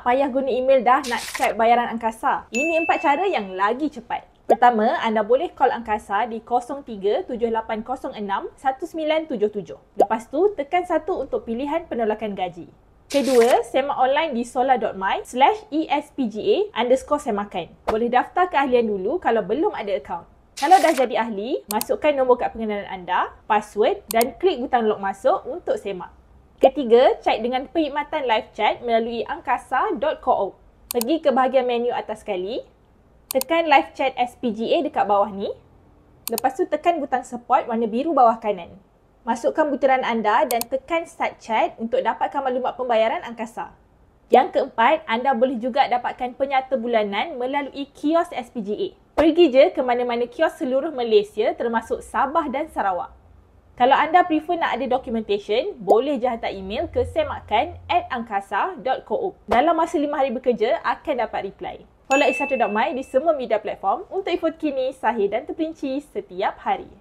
payah guna email dah nak check bayaran angkasa. Ini 4 cara yang lagi cepat. Pertama, anda boleh call angkasa di 0378061977. Lepas tu, tekan 1 untuk pilihan penolakan gaji. Kedua, semak online di solar.my/espga_semakan. Boleh daftar keahlian dulu kalau belum ada akaun. Kalau dah jadi ahli, masukkan nombor kad pengenalan anda, password dan klik butang log masuk untuk semak. Ketiga, cek dengan perkhidmatan live chat melalui angkasa.co.op. Pergi ke bahagian menu atas sekali. Tekan live chat SPGA dekat bawah ni. Lepas tu tekan butang support warna biru bawah kanan. Masukkan butiran anda dan tekan start chat untuk dapatkan maklumat pembayaran angkasa. Yang keempat, anda boleh juga dapatkan penyata bulanan melalui kios SPGA. Pergi je ke mana-mana kios seluruh Malaysia termasuk Sabah dan Sarawak. Kalau anda prefer nak ada documentation, boleh je hantar email ke semakan@angkasa.co.op. Dalam masa 5 hari bekerja, akan dapat reply. Follow X1.my di semua media platform untuk info terkini, sahih dan terperinci setiap hari.